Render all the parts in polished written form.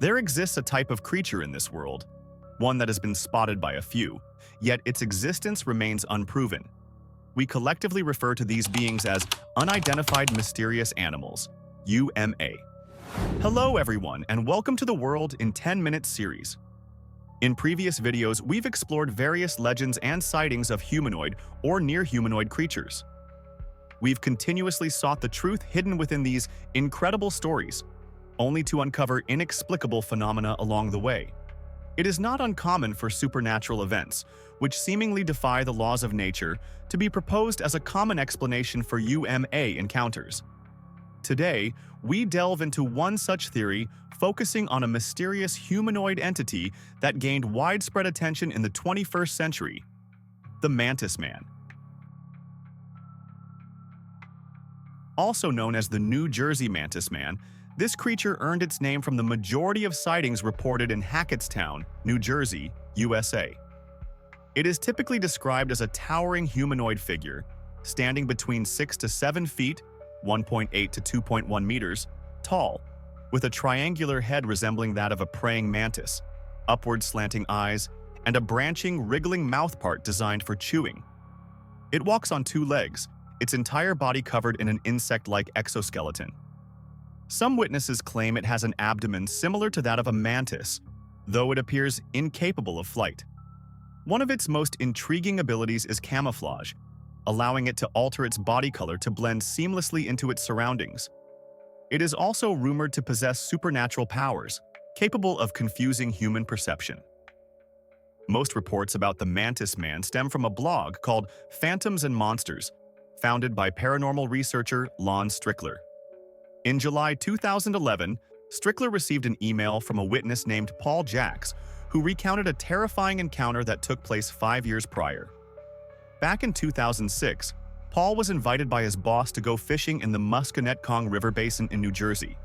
There exists a type of creature in this world, one that has been spotted by a few, yet its existence remains unproven. We collectively refer to these beings as unidentified mysterious animals, UMA. Hello everyone, and welcome to the World in 10 Minutes series. In previous videos, we've explored various legends and sightings of humanoid or near-humanoid creatures. We've continuously sought the truth hidden within these incredible stories, only to uncover inexplicable phenomena along the way. It is not uncommon for supernatural events, which seemingly defy the laws of nature, to be proposed as a common explanation for UMA encounters. Today, we delve into one such theory, focusing on a mysterious humanoid entity that gained widespread attention in the 21st century: the Mantis Man. Also known as the New Jersey Mantis Man, this creature earned its name from the majority of sightings reported in Hackettstown, New Jersey, USA. It is typically described as a towering humanoid figure, standing between 6 to 7 feet, 1.8 to 2.1 meters, tall, with a triangular head resembling that of a praying mantis, upward slanting eyes, and a branching, wriggling mouthpart designed for chewing. It walks on 2 legs, its entire body covered in an insect-like exoskeleton. Some witnesses claim it has an abdomen similar to that of a mantis, though it appears incapable of flight. One of its most intriguing abilities is camouflage, allowing it to alter its body color to blend seamlessly into its surroundings. It is also rumored to possess supernatural powers, capable of confusing human perception. Most reports about the Mantis Man stem from a blog called Phantoms and Monsters, founded by paranormal researcher Lon Strickler. In July 2011, Strickler received an email from a witness named Paul Jacks, who recounted a terrifying encounter that took place 5 years prior. Back in 2006, Paul was invited by his boss to go fishing in the Musconetcong River Basin in New Jersey.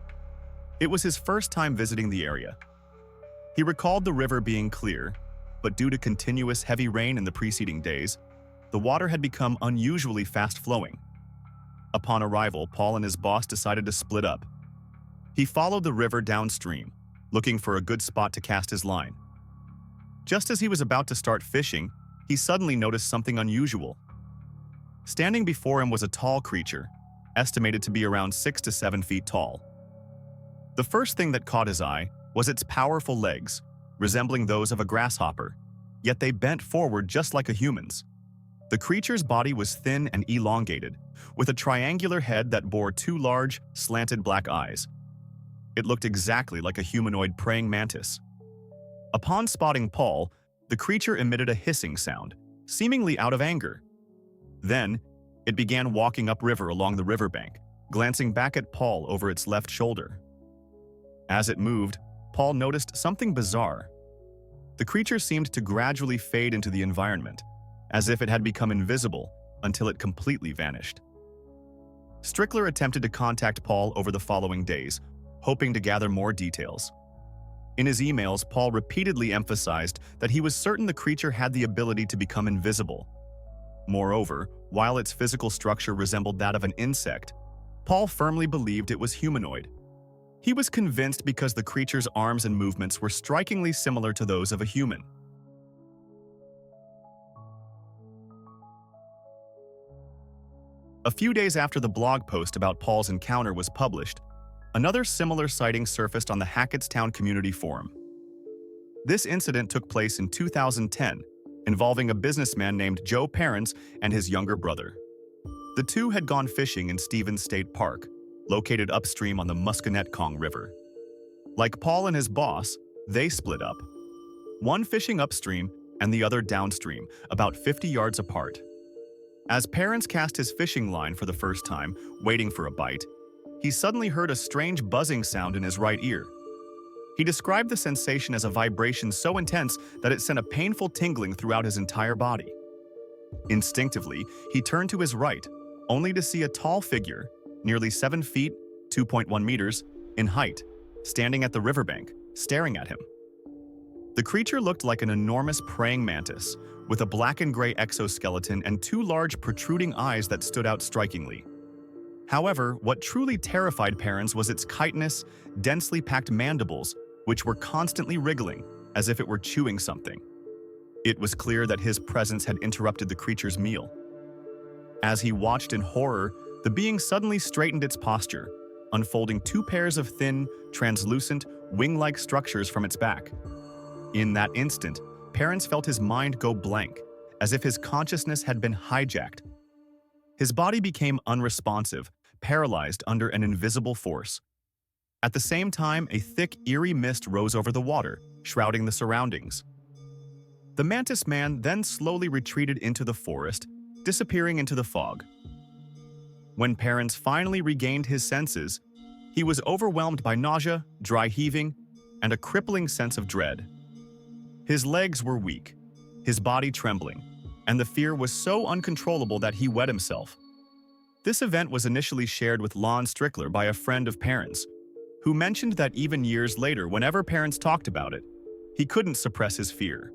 It was his first time visiting the area. He recalled the river being clear, but due to continuous heavy rain in the preceding days, the water had become unusually fast-flowing. Upon arrival, Paul and his boss decided to split up. He followed the river downstream, looking for a good spot to cast his line. Just as he was about to start fishing, he suddenly noticed something unusual. Standing before him was a tall creature, estimated to be around 6 to 7 feet tall. The first thing that caught his eye was its powerful legs, resembling those of a grasshopper, yet they bent forward just like a human's. The creature's body was thin and elongated, with a triangular head that bore 2 large, slanted black eyes. It looked exactly like a humanoid praying mantis. Upon spotting Paul, the creature emitted a hissing sound, seemingly out of anger. Then, it began walking upriver along the riverbank, glancing back at Paul over its left shoulder. As it moved, Paul noticed something bizarre. The creature seemed to gradually fade into the environment, as if it had become invisible until it completely vanished. Strickler attempted to contact Paul over the following days, hoping to gather more details. In his emails, Paul repeatedly emphasized that he was certain the creature had the ability to become invisible. Moreover, while its physical structure resembled that of an insect, Paul firmly believed it was humanoid. He was convinced because the creature's arms and movements were strikingly similar to those of a human. A few days after the blog post about Paul's encounter was published, another similar sighting surfaced on the Hackettstown Community Forum. This incident took place in 2010, involving a businessman named Joe Parents and his younger brother. The two had gone fishing in Stevens State Park, located upstream on the Musconetcong River. Like Paul and his boss, they split up, one fishing upstream and the other downstream, about 50 yards apart. As Parents cast his fishing line for the first time, waiting for a bite, he suddenly heard a strange buzzing sound in his right ear. He described the sensation as a vibration so intense that it sent a painful tingling throughout his entire body. Instinctively, he turned to his right, only to see a tall figure, nearly 7 feet, 2.1 meters, in height, standing at the riverbank, staring at him. The creature looked like an enormous praying mantis, with a black and gray exoskeleton and 2 large protruding eyes that stood out strikingly. However, what truly terrified Parents was its chitinous, densely packed mandibles, which were constantly wriggling, as if it were chewing something. It was clear that his presence had interrupted the creature's meal. As he watched in horror, the being suddenly straightened its posture, unfolding two pairs of thin, translucent, wing-like structures from its back. In that instant, parents felt his mind go blank, as if his consciousness had been hijacked. His body became unresponsive, paralyzed under an invisible force. At the same time, a thick, eerie mist rose over the water, shrouding the surroundings. The Mantis Man then slowly retreated into the forest, disappearing into the fog. When parents finally regained his senses, he was overwhelmed by nausea, dry heaving, and a crippling sense of dread. His legs were weak, his body trembling, and the fear was so uncontrollable that he wet himself. This event was initially shared with Lon Strickler by a friend of parents, who mentioned that even years later, whenever parents talked about it, he couldn't suppress his fear.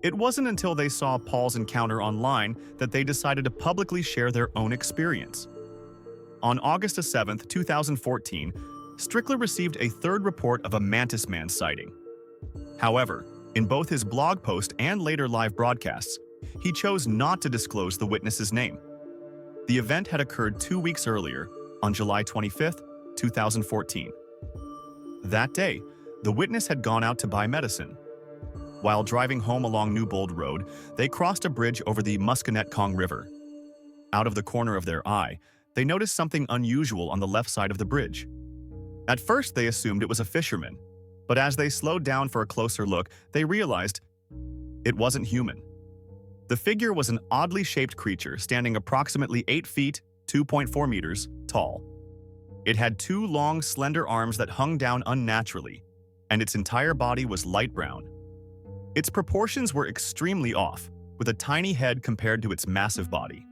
It wasn't until they saw Paul's encounter online that they decided to publicly share their own experience. On August 7, 2014, Strickler received a third report of a Mantis Man sighting. However, in both his blog post and later live broadcasts, he chose not to disclose the witness's name. The event had occurred 2 weeks earlier, on July 25, 2014. That day, the witness had gone out to buy medicine. While driving home along Newbold Road, they crossed a bridge over the Musconetcong River. Out of the corner of their eye, they noticed something unusual on the left side of the bridge. At first, they assumed it was a fisherman, but as they slowed down for a closer look, they realized it wasn't human. The figure was an oddly shaped creature standing approximately 8 feet, 2.4 meters, tall. It had two long, slender arms that hung down unnaturally, and its entire body was light brown. Its proportions were extremely off, with a tiny head compared to its massive body.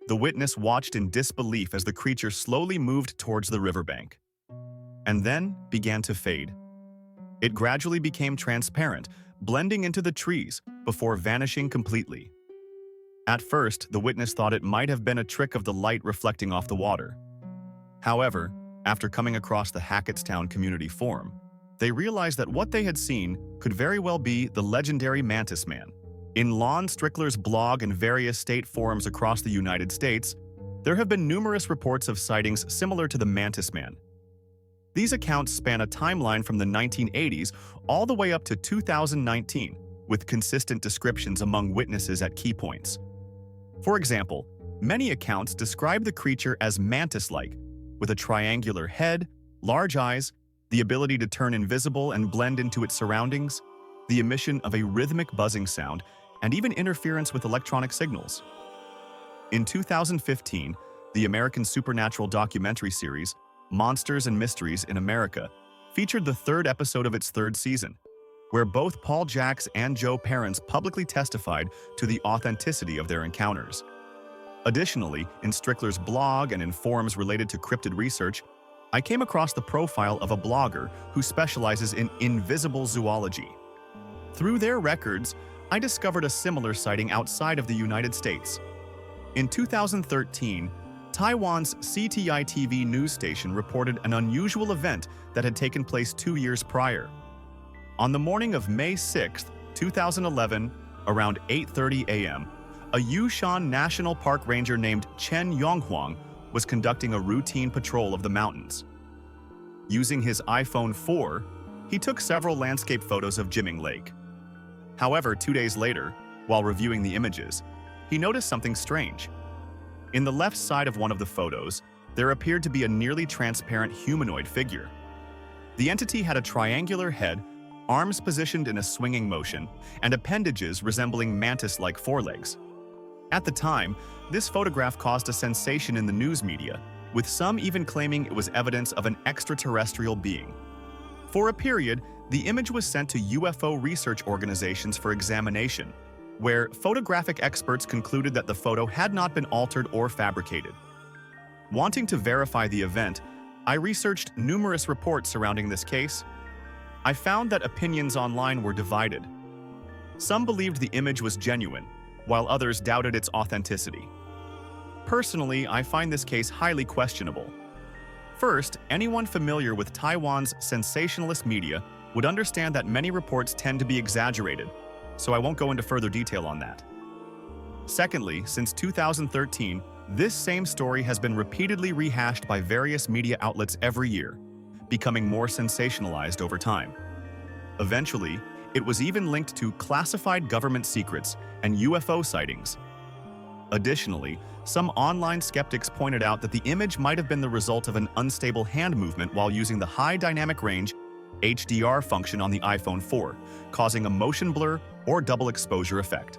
The witness watched in disbelief as the creature slowly moved towards the riverbank, and then began to fade. It gradually became transparent, blending into the trees before vanishing completely. At first, the witness thought it might have been a trick of the light reflecting off the water. However, after coming across the Hackettstown Community Forum, they realized that what they had seen could very well be the legendary Mantis Man. In Lon Strickler's blog and various state forums across the United States, there have been numerous reports of sightings similar to the Mantis Man. These accounts span a timeline from the 1980s all the way up to 2019, with consistent descriptions among witnesses at key points. For example, many accounts describe the creature as mantis-like, with a triangular head, large eyes, the ability to turn invisible and blend into its surroundings, the emission of a rhythmic buzzing sound, and even interference with electronic signals. In 2015, the American supernatural documentary series, Monsters and Mysteries in America, featured the third episode of its third season, where both Paul Jacks and Joe Perrins publicly testified to the authenticity of their encounters. Additionally, in Strickler's blog and in forums related to cryptid research, I came across the profile of a blogger who specializes in invisible zoology. Through their records, I discovered a similar sighting outside of the United States. In 2013, Taiwan's CTI-TV news station reported an unusual event that had taken place 2 years prior. On the morning of May 6, 2011, around 8:30 a.m., a Yushan National Park ranger named Chen Yonghuang was conducting a routine patrol of the mountains. Using his iPhone 4, he took several landscape photos of Jiming Lake. However, 2 days later, while reviewing the images, he noticed something strange. In the left side of one of the photos, there appeared to be a nearly transparent humanoid figure. The entity had a triangular head, arms positioned in a swinging motion, and appendages resembling mantis-like forelegs. At the time, this photograph caused a sensation in the news media, with some even claiming it was evidence of an extraterrestrial being. For a period, the image was sent to UFO research organizations for examination, where photographic experts concluded that the photo had not been altered or fabricated. Wanting to verify the event, I researched numerous reports surrounding this case. I found that opinions online were divided. Some believed the image was genuine, while others doubted its authenticity. Personally, I find this case highly questionable. First, anyone familiar with Taiwan's sensationalist media would understand that many reports tend to be exaggerated, so I won't go into further detail on that. Secondly, since 2013, this same story has been repeatedly rehashed by various media outlets every year, becoming more sensationalized over time. Eventually, it was even linked to classified government secrets and UFO sightings. Additionally, some online skeptics pointed out that the image might have been the result of an unstable hand movement while using the high dynamic range HDR function on the iPhone 4, causing a motion blur or double exposure effect.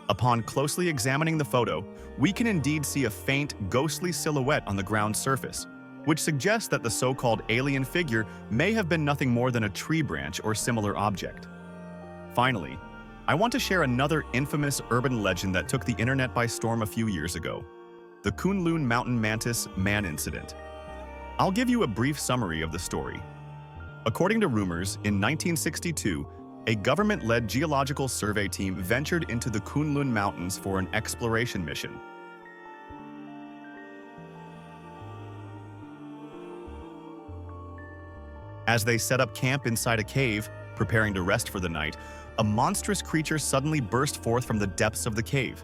Upon closely examining the photo, we can indeed see a faint, ghostly silhouette on the ground surface, which suggests that the so-called alien figure may have been nothing more than a tree branch or similar object. Finally, I want to share another infamous urban legend that took the internet by storm a few years ago: the Kunlun Mountain Mantis Man incident. I'll give you a brief summary of the story. According to rumors, in 1962, a government-led geological survey team ventured into the Kunlun Mountains for an exploration mission. As they set up camp inside a cave, preparing to rest for the night, a monstrous creature suddenly burst forth from the depths of the cave.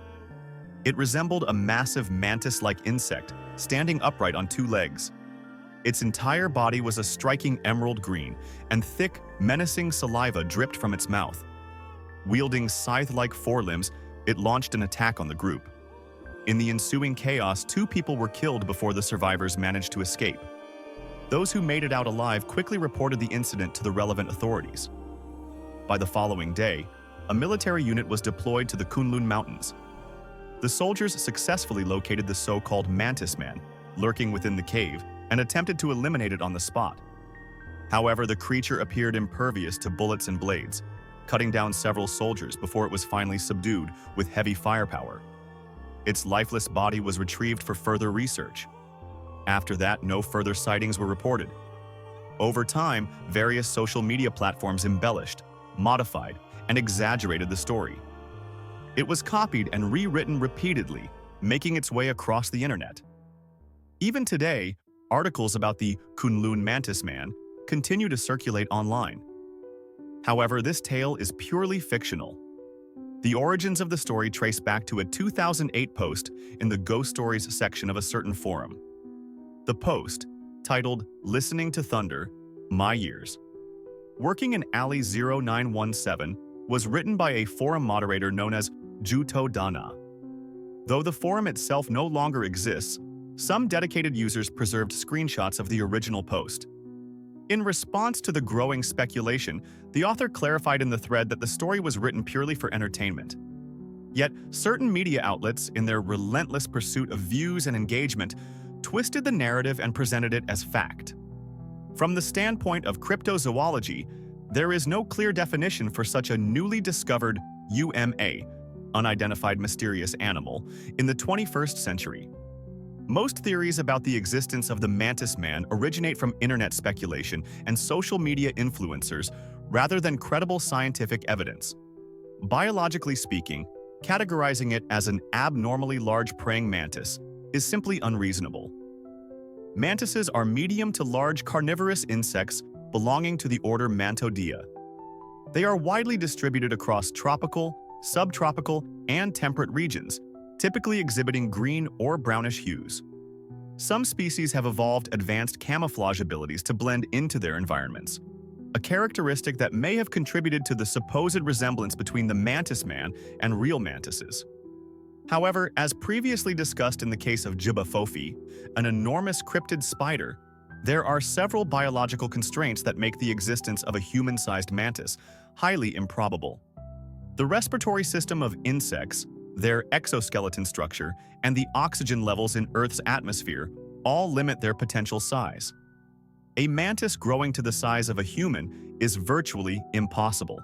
It resembled a massive mantis-like insect, standing upright on two legs. Its entire body was a striking emerald green, and thick, menacing saliva dripped from its mouth. Wielding scythe-like forelimbs, it launched an attack on the group. In the ensuing chaos, 2 people were killed before the survivors managed to escape. Those who made it out alive quickly reported the incident to the relevant authorities. By the following day, a military unit was deployed to the Kunlun Mountains. The soldiers successfully located the so-called Mantis Man, lurking within the cave, and attempted to eliminate it on the spot. However, the creature appeared impervious to bullets and blades, cutting down several soldiers before it was finally subdued with heavy firepower. Its lifeless body was retrieved for further research. After that, no further sightings were reported. Over time, various social media platforms embellished, modified, and exaggerated the story. It was copied and rewritten repeatedly, making its way across the internet. Even today, articles about the Kunlun Mantis Man continue to circulate online. However, this tale is purely fictional. The origins of the story trace back to a 2008 post in the Ghost Stories section of a certain forum. The post, titled "Listening to Thunder, My Years," working in Alley 0917, was written by a forum moderator known as Juto Dana. Though the forum itself no longer exists, some dedicated users preserved screenshots of the original post. In response to the growing speculation, the author clarified in the thread that the story was written purely for entertainment. Yet, certain media outlets, in their relentless pursuit of views and engagement, twisted the narrative and presented it as fact. From the standpoint of cryptozoology, there is no clear definition for such a newly discovered UMA, unidentified mysterious animal, in the 21st century. Most theories about the existence of the Mantis Man originate from internet speculation and social media influencers rather than credible scientific evidence. Biologically speaking, categorizing it as an abnormally large praying mantis is simply unreasonable. Mantises are medium to large carnivorous insects belonging to the order Mantodea. They are widely distributed across tropical, subtropical, and temperate regions, typically exhibiting green or brownish hues. Some species have evolved advanced camouflage abilities to blend into their environments, a characteristic that may have contributed to the supposed resemblance between the Mantis Man and real mantises. However, as previously discussed in the case of Jubbafofi, an enormous cryptid spider, there are several biological constraints that make the existence of a human-sized mantis highly improbable. The respiratory system of insects, their exoskeleton structure, and the oxygen levels in Earth's atmosphere all limit their potential size. A mantis growing to the size of a human is virtually impossible.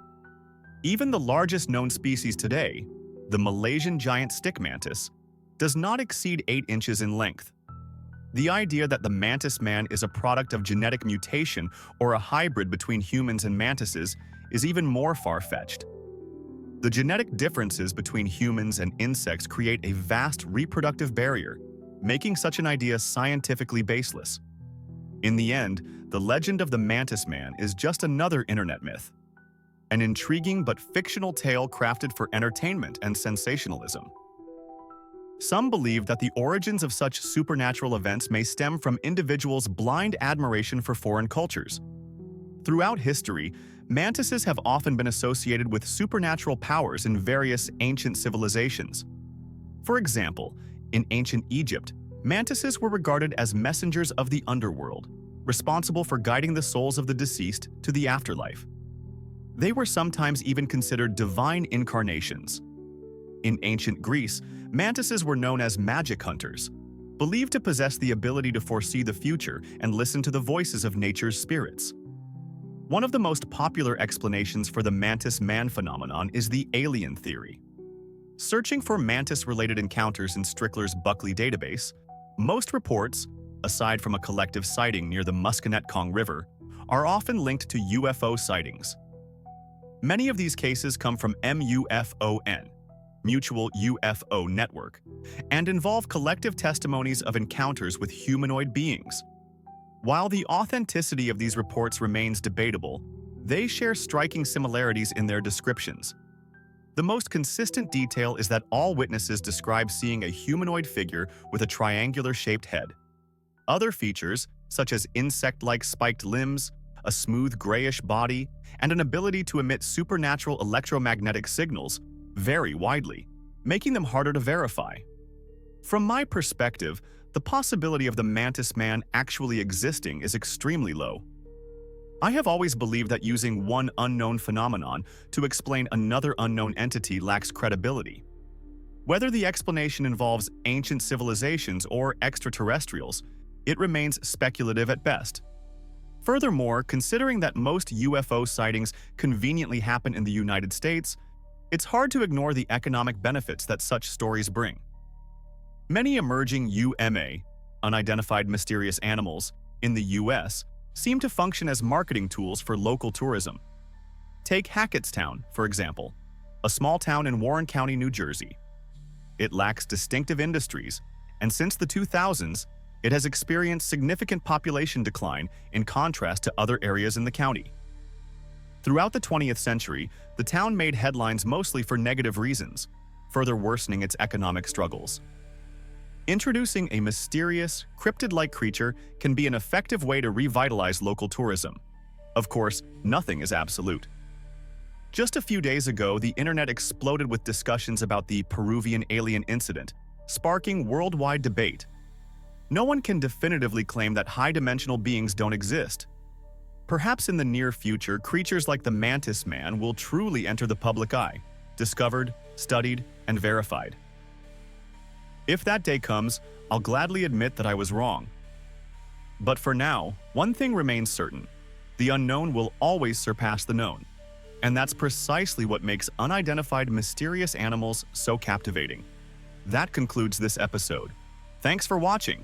Even the largest known species today, the Malaysian giant stick mantis, does not exceed 8 inches in length. The idea that the Mantis Man is a product of genetic mutation or a hybrid between humans and mantises is even more far-fetched. The genetic differences between humans and insects create a vast reproductive barrier, making such an idea scientifically baseless. In the end, the legend of the Mantis Man is just another internet myth. An intriguing but fictional tale crafted for entertainment and sensationalism. Some believe that the origins of such supernatural events may stem from individuals' blind admiration for foreign cultures. Throughout history, mantises have often been associated with supernatural powers in various ancient civilizations. For example, in ancient Egypt, mantises were regarded as messengers of the underworld, responsible for guiding the souls of the deceased to the afterlife. They were sometimes even considered divine incarnations. In ancient Greece, mantises were known as magic hunters, believed to possess the ability to foresee the future and listen to the voices of nature's spirits. One of the most popular explanations for the mantis man phenomenon is the alien theory. Searching for mantis-related encounters in Strickler's Buckley database, most reports, aside from a collective sighting near the Musconetcong River, are often linked to UFO sightings. Many of these cases come from MUFON, Mutual UFO Network, and involve collective testimonies of encounters with humanoid beings. While the authenticity of these reports remains debatable, they share striking similarities in their descriptions. The most consistent detail is that all witnesses describe seeing a humanoid figure with a triangular-shaped head. Other features, such as insect-like spiked limbs, a smooth grayish body, and an ability to emit supernatural electromagnetic signals, vary widely, making them harder to verify. From my perspective, the possibility of the Mantis Man actually existing is extremely low. I have always believed that using one unknown phenomenon to explain another unknown entity lacks credibility. Whether the explanation involves ancient civilizations or extraterrestrials, it remains speculative at best. Furthermore, considering that most UFO sightings conveniently happen in the United States, it's hard to ignore the economic benefits that such stories bring. Many emerging UMA, unidentified mysterious animals, in the US seem to function as marketing tools for local tourism. Take Hackettstown, for example, a small town in Warren County, New Jersey. It lacks distinctive industries, and since the 2000s, it has experienced significant population decline in contrast to other areas in the county. Throughout the 20th century, the town made headlines mostly for negative reasons, further worsening its economic struggles. Introducing a mysterious, cryptid-like creature can be an effective way to revitalize local tourism. Of course, nothing is absolute. Just a few days ago, the internet exploded with discussions about the Peruvian alien incident, sparking worldwide debate. No one can definitively claim that high-dimensional beings don't exist. Perhaps in the near future, creatures like the Mantis Man will truly enter the public eye, discovered, studied, and verified. If that day comes, I'll gladly admit that I was wrong. But for now, one thing remains certain. The unknown will always surpass the known. And that's precisely what makes unidentified mysterious animals so captivating. That concludes this episode. Thanks for watching.